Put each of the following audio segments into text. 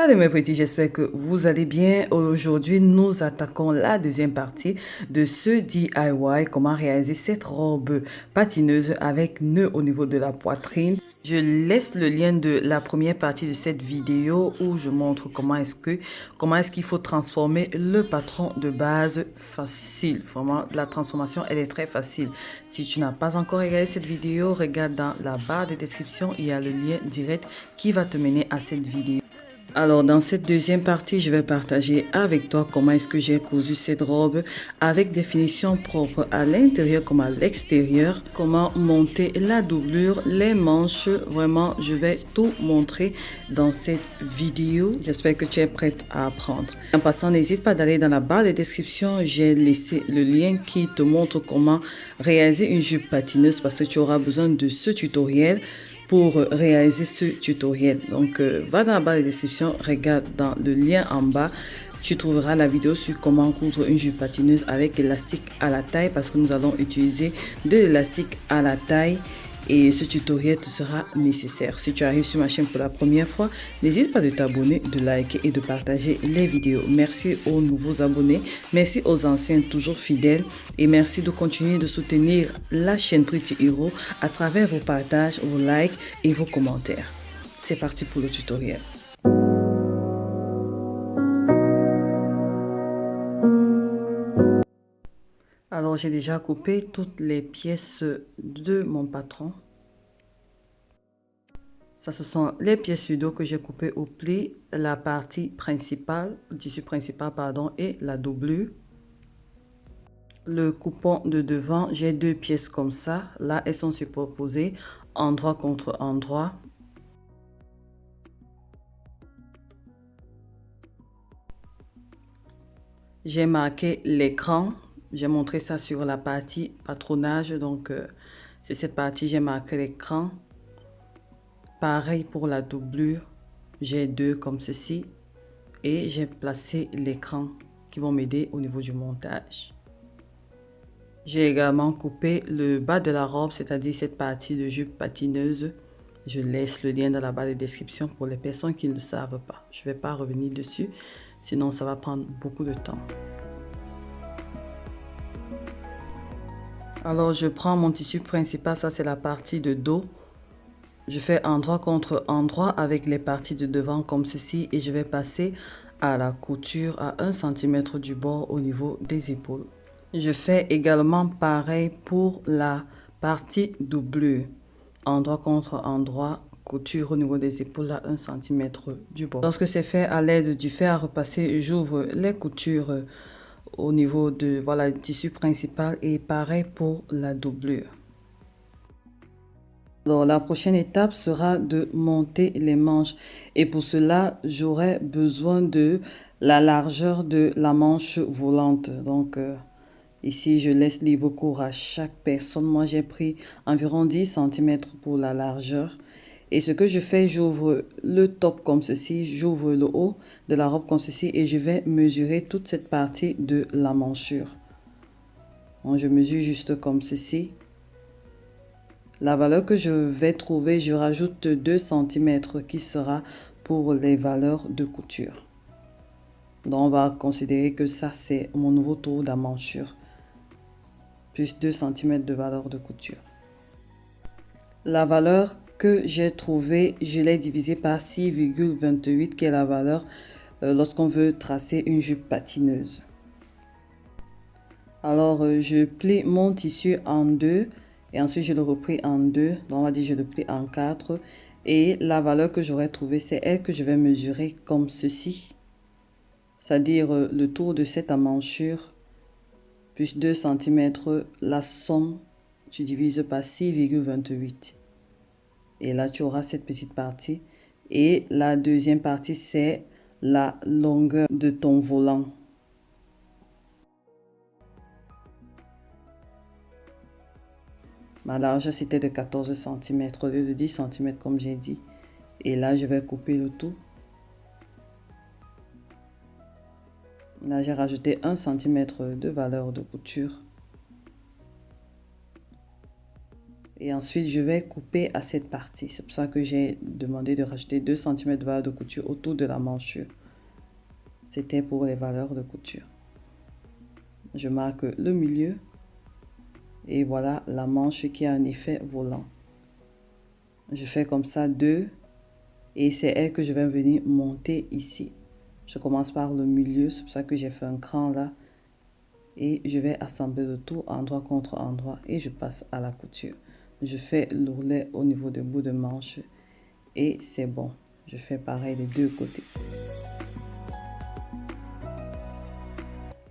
Salut mes petits, j'espère que vous allez bien. Aujourd'hui, nous attaquons la deuxième partie de ce DIY, comment réaliser cette robe patineuse avec nœud au niveau de la poitrine. Je laisse le lien de la première partie de cette vidéo où je montre comment est-ce qu'il faut transformer le patron de base facile. Vraiment, la transformation, elle est très facile. Si tu n'as pas encore regardé cette vidéo, regarde dans la barre de description, il y a le lien direct qui va te mener à cette vidéo. Alors, dans cette deuxième partie, je vais partager avec toi comment est-ce que j'ai cousu cette robe avec des finitions propres à l'intérieur comme à l'extérieur, comment monter la doublure, les manches. Vraiment, je vais tout montrer dans cette vidéo. J'espère que tu es prête à apprendre. En passant, n'hésite pas d'aller dans la barre de description. J'ai laissé le lien qui te montre comment réaliser une jupe patineuse parce que tu auras besoin de ce tutoriel pour réaliser ce tutoriel. Donc, va dans la barre de description, regarde dans le lien en bas. Tu trouveras la vidéo sur comment coudre une jupe patineuse avec élastique à la taille parce que nous allons utiliser de l'élastique à la taille. Et ce tutoriel te sera nécessaire. Si tu arrives sur ma chaîne pour la première fois, n'hésite pas de t'abonner, de liker et de partager les vidéos. Merci aux nouveaux abonnés, merci aux anciens toujours fidèles et merci de continuer de soutenir la chaîne Pretty Hero à travers vos partages, vos likes et vos commentaires. C'est parti pour le tutoriel. Alors, j'ai déjà coupé toutes les pièces de mon patron. Ça, ce sont les pièces sur dos que j'ai coupées au pli, la partie principale, le tissu principal, pardon, et la doublure. Le coupon de devant, j'ai deux pièces comme ça. Là, elles sont superposées, endroit contre endroit. J'ai marqué l'écran. J'ai montré ça sur la partie patronage. Donc, c'est cette partie, j'ai marqué l'écran. Pareil pour la doublure. J'ai deux comme ceci. Et j'ai placé l'écran qui vont m'aider au niveau du montage. J'ai également coupé le bas de la robe, c'est-à-dire cette partie de jupe patineuse. Je laisse le lien dans la barre de description pour les personnes qui ne le savent pas. Je ne vais pas revenir dessus, sinon ça va prendre beaucoup de temps. Alors, je prends mon tissu principal, ça c'est la partie de dos. Je fais endroit contre endroit avec les parties de devant comme ceci et je vais passer à la couture à 1 cm du bord au niveau des épaules. Je fais également pareil pour la partie doublure. Endroit contre endroit, couture au niveau des épaules à 1 cm du bord. Lorsque c'est fait à l'aide du fer à repasser, j'ouvre les coutures au niveau de voilà, du tissu principal et pareil pour la doublure. Alors, la prochaine étape sera de monter les manches et pour cela, j'aurai besoin de la largeur de la manche volante. Donc, ici, je laisse libre cours à chaque personne. Moi, j'ai pris environ 10 cm pour la largeur. Et ce que je fais, j'ouvre le top comme ceci, j'ouvre le haut de la robe comme ceci et je vais mesurer toute cette partie de la manchure. Donc, je mesure juste comme ceci. La valeur que je vais trouver, je rajoute 2 cm qui sera pour les valeurs de couture. Donc, on va considérer que ça, c'est mon nouveau tour d'amanchure. Plus 2 cm de valeur de couture. La valeur que j'ai trouvée, je l'ai divisée par 6,28 qui est la valeur lorsqu'on veut tracer une jupe patineuse. Alors, je plie mon tissu en deux. Et ensuite, je le replie en deux. Donc, on va dire je le plie en quatre. Et la valeur que j'aurais trouvée, c'est elle que je vais mesurer comme ceci. C'est-à-dire le tour de cette amanchure plus 2 cm. La somme, tu divises par 6,28. Et là, tu auras cette petite partie. Et la deuxième partie, c'est la longueur de ton volant. Ma largeur, c'était de 14 cm au lieu de 10 cm comme j'ai dit. Et là, je vais couper le tout. Là, j'ai rajouté 1 cm de valeur de couture. Et ensuite, je vais couper à cette partie. C'est pour ça que j'ai demandé de rajouter 2 cm de valeur de couture autour de la manchure. C'était pour les valeurs de couture. Je marque le milieu. Et voilà la manche qui a un effet volant. Je fais comme ça 2. Et c'est elle que je vais venir monter ici. Je commence par le milieu. C'est pour ça que j'ai fait un cran là. Et je vais assembler le tout endroit contre endroit. Et je passe à la couture. Je fais l'ourlet au niveau du bout de manche et c'est bon. Je fais pareil des deux côtés.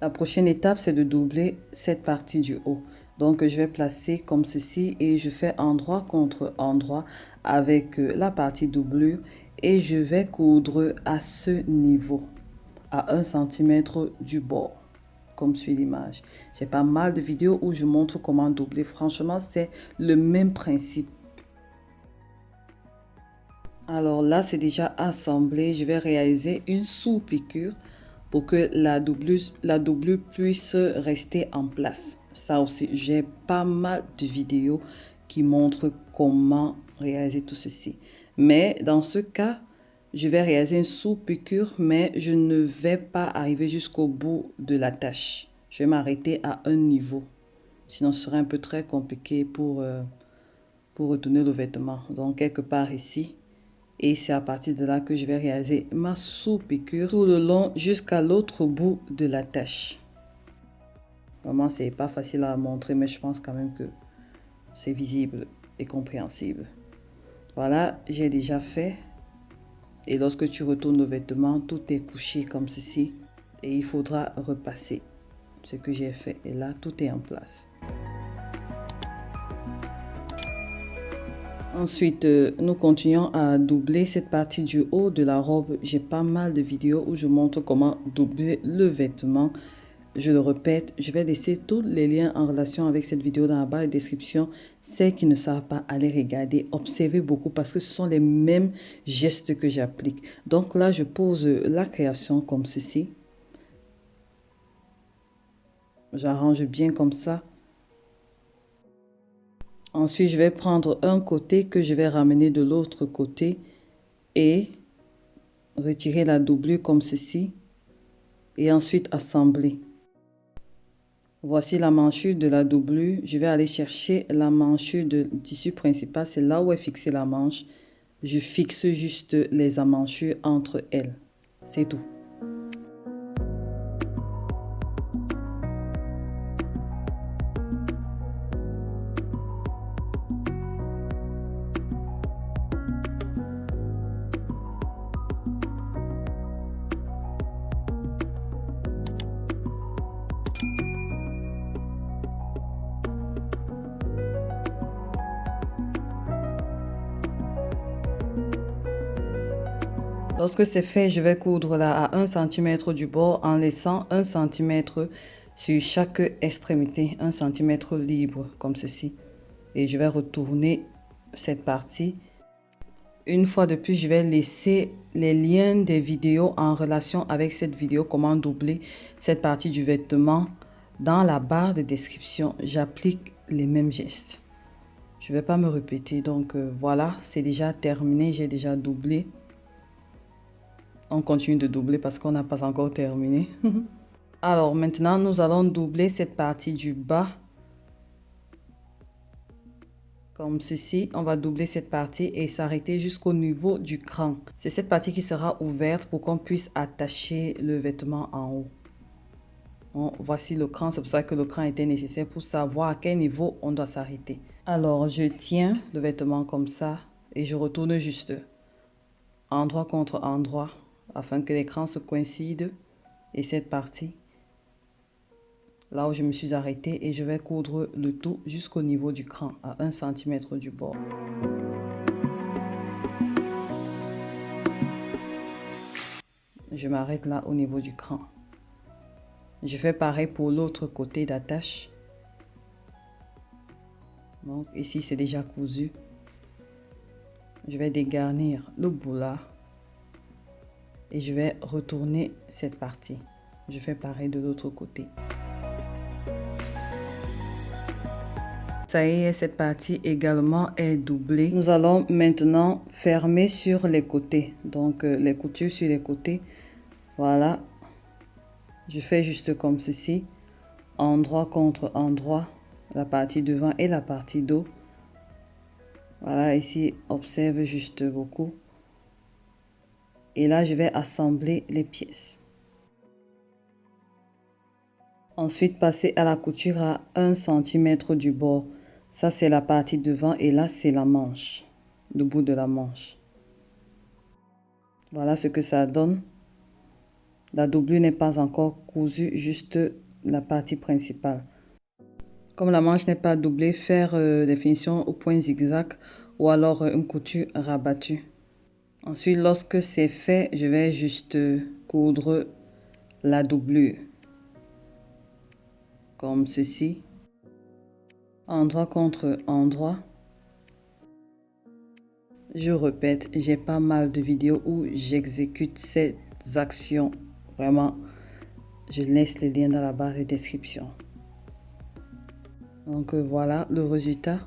La prochaine étape, c'est de doubler cette partie du haut. Donc, je vais placer comme ceci et je fais endroit contre endroit avec la partie doublure et je vais coudre à ce niveau, à 1 cm du bord. Comme sur l'image. J'ai pas mal de vidéos où je montre comment doubler. Franchement, c'est le même principe. Alors là, c'est déjà assemblé. Je vais réaliser une sous-piqûre pour que la doublure puisse rester en place. Ça aussi, j'ai pas mal de vidéos qui montrent comment réaliser tout ceci. Mais dans ce cas, je vais réaliser une sous-piqûre, mais je ne vais pas arriver jusqu'au bout de la tâche. Je vais m'arrêter à un niveau. Sinon, ce serait un peu très compliqué pour retourner le vêtement. Donc, quelque part ici. Et c'est à partir de là que je vais réaliser ma sous-piqûre tout le long jusqu'à l'autre bout de la tâche. Vraiment, c'est pas facile à montrer, mais je pense quand même que c'est visible et compréhensible. Voilà, j'ai déjà fait. Et lorsque tu retournes le vêtement, tout est couché comme ceci. Et il faudra repasser ce que j'ai fait. Et là, tout est en place. Ensuite, nous continuons à doubler cette partie du haut de la robe. J'ai pas mal de vidéos où je montre comment doubler le vêtement. Je le répète, je vais laisser tous les liens en relation avec cette vidéo dans la barre de description. Ceux qui ne savent pas, aller regarder, observer beaucoup parce que ce sont les mêmes gestes que j'applique. Donc là, je pose la création comme ceci. J'arrange bien comme ça. Ensuite, je vais prendre un côté que je vais ramener de l'autre côté et retirer la doublure comme ceci. Et ensuite assembler. Voici la manchure de la doublure. Je vais aller chercher la manchure du tissu principal. C'est là où est fixée la manche. Je fixe juste les emmanchures entre elles. C'est tout. Lorsque c'est fait, je vais coudre là à 1 cm du bord en laissant 1 cm sur chaque extrémité, 1 cm libre comme ceci. Et je vais retourner cette partie. Une fois de plus, je vais laisser les liens des vidéos en relation avec cette vidéo, comment doubler cette partie du vêtement dans la barre de description. J'applique les mêmes gestes. Je ne vais pas me répéter. Donc voilà, c'est déjà terminé. J'ai déjà doublé. On continue de doubler parce qu'on n'a pas encore terminé. Alors maintenant, nous allons doubler cette partie du bas. Comme ceci, on va doubler cette partie et s'arrêter jusqu'au niveau du cran. C'est cette partie qui sera ouverte pour qu'on puisse attacher le vêtement en haut. Bon, voici le cran, c'est pour ça que le cran était nécessaire pour savoir à quel niveau on doit s'arrêter. Alors, je tiens le vêtement comme ça et je retourne juste endroit contre endroit afin que les crans se coïncident et cette partie là où je me suis arrêtée et je vais coudre le tout jusqu'au niveau du cran à 1 cm du bord. Je m'arrête là au niveau du cran. Je fais pareil pour l'autre côté d'attache. Donc ici c'est déjà cousu. Je vais dégarnir le bout là et je vais retourner cette partie. Je fais pareil de l'autre côté. Ça y est, cette partie également est doublée. Nous allons maintenant fermer sur les côtés. Donc, les coutures sur les côtés. Voilà. Je fais juste comme ceci. Endroit contre endroit. La partie devant et la partie dos. Voilà, ici, observe juste beaucoup. Et là, je vais assembler les pièces. Ensuite, passer à la couture à 1 cm du bord. Ça, c'est la partie devant et là, c'est la manche. Le bout de la manche. Voilà ce que ça donne. La doublure n'est pas encore cousue, juste la partie principale. Comme la manche n'est pas doublée, faire des finitions au point zigzag ou alors une couture rabattue. Ensuite, lorsque c'est fait, je vais juste coudre la doublure. Comme ceci. Endroit contre endroit. Je répète, j'ai pas mal de vidéos où j'exécute ces actions. Vraiment, je laisse les liens dans la barre de description. Donc voilà le résultat.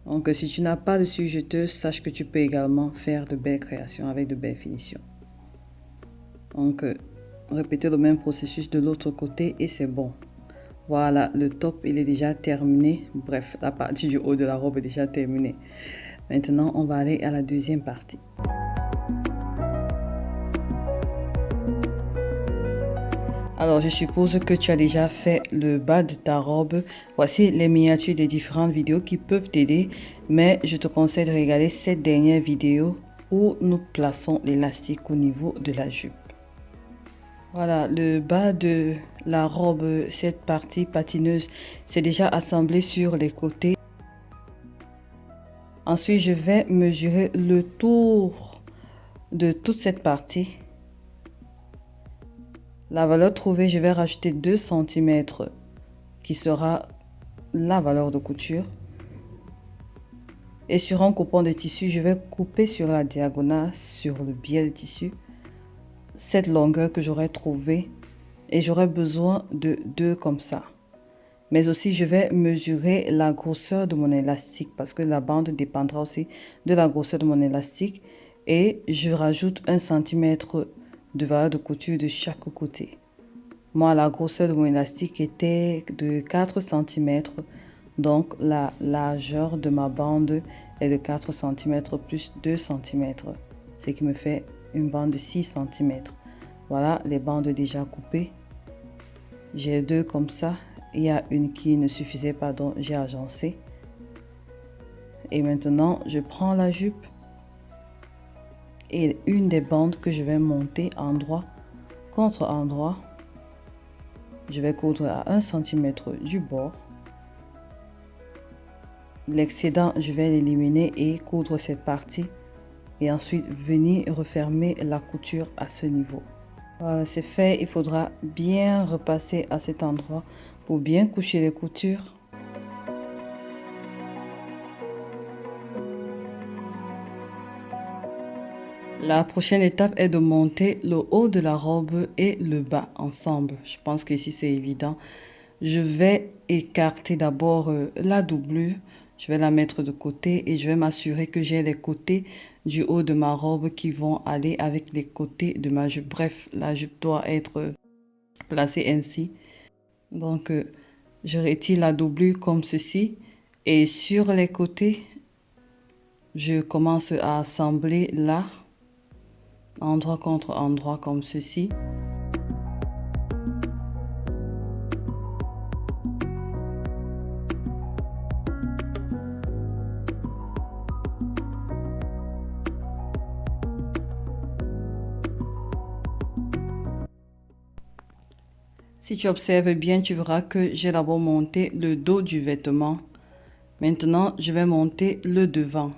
Donc si tu n'as pas de surjeteuse, sache que tu peux également faire de belles créations avec de belles finitions. Donc répétez le même processus de l'autre côté et c'est bon. Voilà, le top il est déjà terminé. Bref, la partie du haut de la robe est déjà terminée. Maintenant, on va aller à la deuxième partie. Alors, je suppose que tu as déjà fait le bas de ta robe. Voici les miniatures des différentes vidéos qui peuvent t'aider. Mais je te conseille de regarder cette dernière vidéo où nous plaçons l'élastique au niveau de la jupe. Voilà, le bas de la robe, cette partie patineuse, c'est déjà assemblé sur les côtés. Ensuite, je vais mesurer le tour de toute cette partie. La valeur trouvée, je vais rajouter 2 cm qui sera la valeur de couture. Et sur un coupon de tissu, je vais couper sur la diagonale, sur le biais de tissu, cette longueur que j'aurai trouvée. Et j'aurai besoin de 2 comme ça. Mais aussi, je vais mesurer la grosseur de mon élastique parce que la bande dépendra aussi de la grosseur de mon élastique. Et je rajoute 1 cm de valeur de couture de chaque côté. Moi, la grosseur de mon élastique était de 4 cm. Donc, la largeur de ma bande est de 4 cm plus 2 cm. Ce qui me fait une bande de 6 cm. Voilà les bandes déjà coupées. J'ai 2 comme ça. Il y a une qui ne suffisait pas, donc j'ai agencé. Et maintenant, je prends la jupe. Et une des bandes que je vais monter endroit contre endroit. Je vais coudre à 1 cm du bord. L'excédent, je vais l'éliminer et coudre cette partie. Et ensuite, venir refermer la couture à ce niveau. Voilà, c'est fait. Il faudra bien repasser à cet endroit pour bien coucher les coutures. La prochaine étape est de monter le haut de la robe et le bas ensemble. Je pense qu'ici c'est évident. Je vais écarter d'abord la doublure. Je vais la mettre de côté et je vais m'assurer que j'ai les côtés du haut de ma robe qui vont aller avec les côtés de ma jupe. Bref, la jupe doit être placée ainsi. Donc, je retire la doublure comme ceci. Et sur les côtés, je commence à assembler là. Endroit contre endroit comme ceci. Si tu observes bien, tu verras que j'ai d'abord monté le dos du vêtement. Maintenant, je vais monter le devant.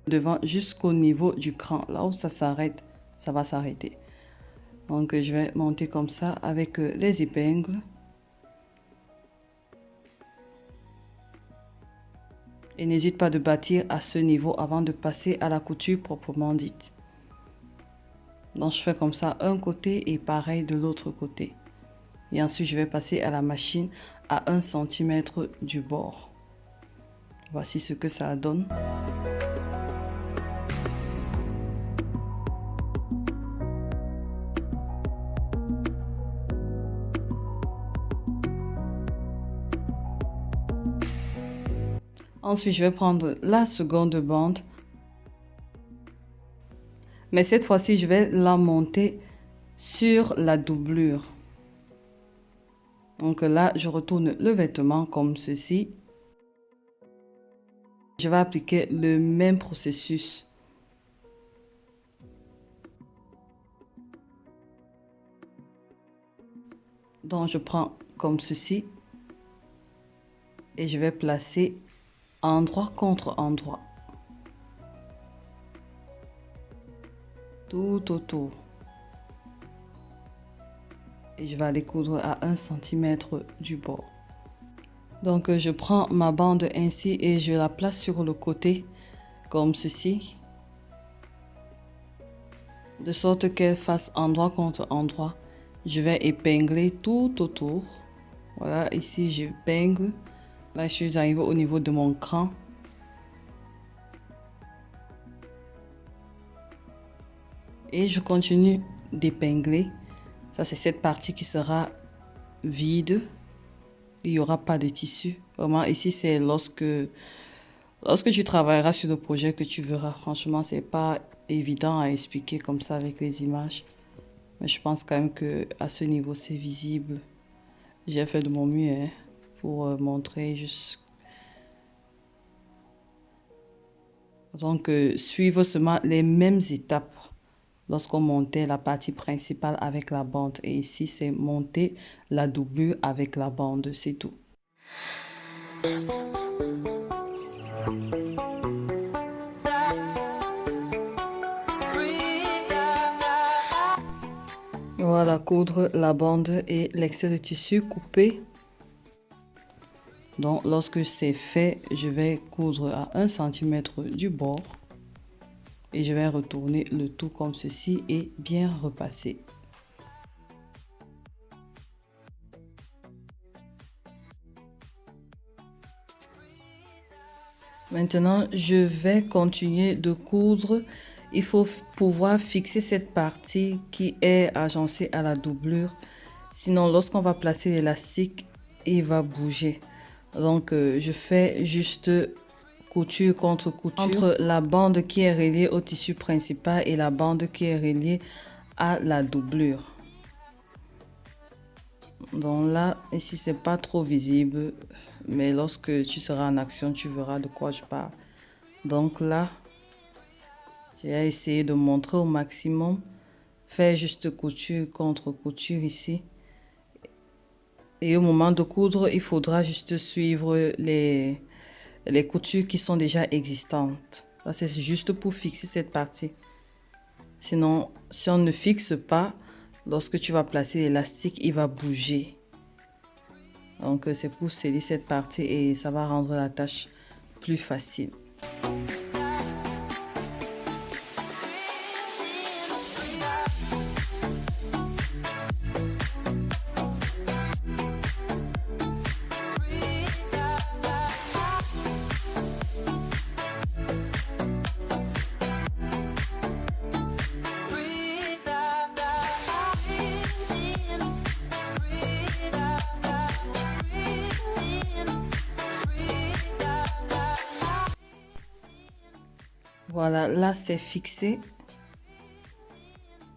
Devant jusqu'au niveau du cran, là où ça s'arrête, ça va s'arrêter. Donc je vais monter comme ça avec les épingles. Et n'hésite pas de bâtir à ce niveau avant de passer à la couture proprement dite. Donc je fais comme ça un côté et pareil de l'autre côté. Et ensuite, je vais passer à la machine à 1 cm du bord. Voici ce que ça donne. Ensuite, je vais prendre la seconde bande. Mais cette fois-ci, je vais la monter sur la doublure. Donc là, je retourne le vêtement comme ceci. Je vais appliquer le même processus. Donc, je prends comme ceci. Et je vais placer endroit contre endroit. Tout autour. Et je vais aller coudre à 1 cm du bord. Donc je prends ma bande ainsi et je la place sur le côté comme ceci. De sorte qu'elle fasse endroit contre endroit. Je vais épingler tout autour. Voilà, ici j'épingle. Là je suis arrivée au niveau de mon cran. Et je continue d'épingler. Ça, c'est cette partie qui sera vide. Il n'y aura pas de tissu. Vraiment, ici, c'est lorsque tu travailleras sur le projet que tu verras. Franchement, c'est pas évident à expliquer comme ça avec les images. Mais je pense quand même qu'à ce niveau, c'est visible. J'ai fait de mon mieux pour montrer juste. Donc, suivre seulement les mêmes étapes lorsqu'on montait la partie principale avec la bande. Et ici, c'est monter la doublure avec la bande, c'est tout. Voilà, coudre la bande et l'excès de tissu coupé. Donc, lorsque c'est fait, je vais coudre à 1 cm du bord. Et je vais retourner le tout comme ceci et bien repasser. Maintenant, je vais continuer de coudre. Il faut pouvoir fixer cette partie qui est agencée à la doublure. Sinon, lorsqu'on va placer l'élastique, il va bouger. Donc, je fais juste couture contre couture entre la bande qui est reliée au tissu principal et la bande qui est reliée à la doublure. Donc là, ici, c'est pas trop visible, mais lorsque tu seras en action, tu verras de quoi je parle. Donc là, j'ai essayé de montrer au maximum. Faire juste couture contre couture ici. Et au moment de coudre, il faudra juste suivre les coutures qui sont déjà existantes. Ça, c'est juste pour fixer cette partie. Sinon, si on ne fixe pas, lorsque tu vas placer l'élastique, il va bouger. Donc, c'est pour sceller cette partie et ça va rendre la tâche plus facile. Voilà, là c'est fixé.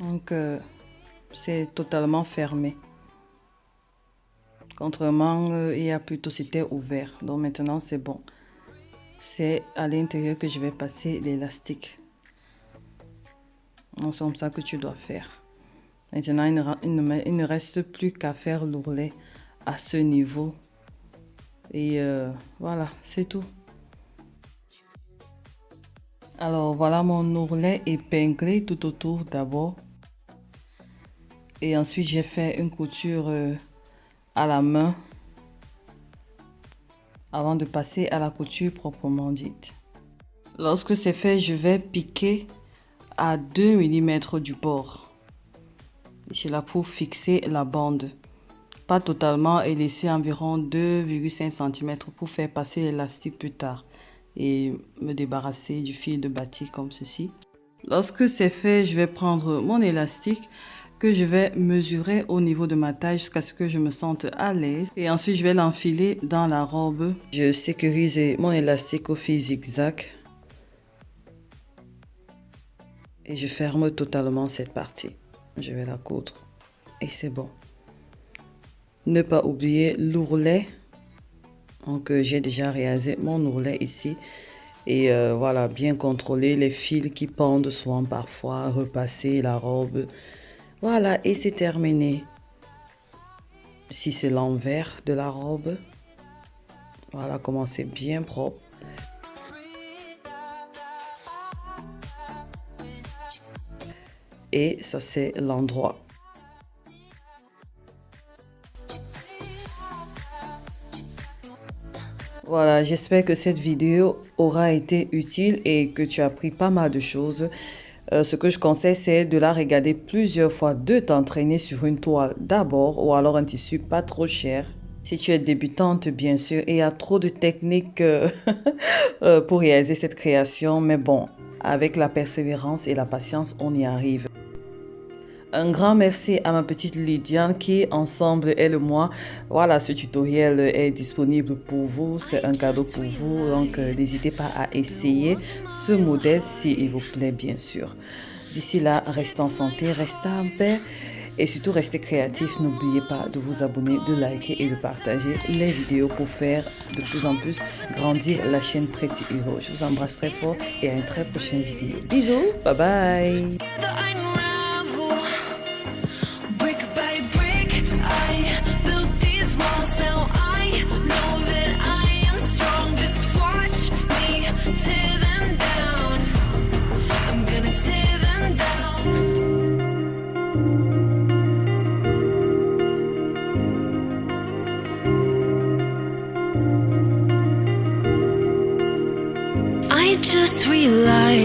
Donc c'est totalement fermé. Contrairement, il y a plutôt c'était ouvert. Donc maintenant c'est bon. C'est à l'intérieur que je vais passer l'élastique. Donc c'est comme ça que tu dois faire. Maintenant il ne reste plus qu'à faire l'ourlet à ce niveau. Et voilà, c'est tout. Alors voilà mon ourlet épinglé tout autour d'abord. Et ensuite j'ai fait une couture à la main avant de passer à la couture proprement dite. Lorsque c'est fait, je vais piquer à 2 mm du bord. Je suis là pour fixer la bande. pas totalement, et laisser environ 2,5 cm pour faire passer l'élastique plus tard et me débarrasser du fil de batik comme ceci. Lorsque c'est fait, je vais prendre mon élastique que je vais mesurer au niveau de ma taille jusqu'à ce que je me sente à l'aise. Et ensuite, je vais l'enfiler dans la robe. Je sécurise mon élastique au fil zigzag. Et je ferme totalement cette partie. Je vais la coudre. Et c'est bon. Ne pas oublier l'ourlet. Donc, j'ai déjà réalisé mon ourlet ici. Et voilà, bien contrôler les fils qui pendent souvent parfois, repasser la robe. Voilà, et c'est terminé. Ici, c'est l'envers de la robe. Voilà comment c'est bien propre. Et ça, c'est l'endroit. Voilà, j'espère que cette vidéo aura été utile et que tu as appris pas mal de choses. Ce que je conseille, c'est de la regarder plusieurs fois, de t'entraîner sur une toile d'abord ou alors un tissu pas trop cher. Si tu es débutante, bien sûr, et il y a trop de techniques pour réaliser cette création, mais bon, avec la persévérance et la patience, on y arrive. Un grand merci à ma petite Lydiane qui, ensemble, elle et moi, voilà, ce tutoriel est disponible pour vous. C'est un cadeau pour vous. Donc, n'hésitez pas à essayer ce modèle s'il vous plaît, bien sûr. D'ici là, restez en santé, restez en paix et surtout restez créatifs. N'oubliez pas de vous abonner, de liker et de partager les vidéos pour faire de plus en plus grandir la chaîne Pretty Hero. Je vous embrasse très fort et à une très prochaine vidéo. Bisous, bye bye. I just realized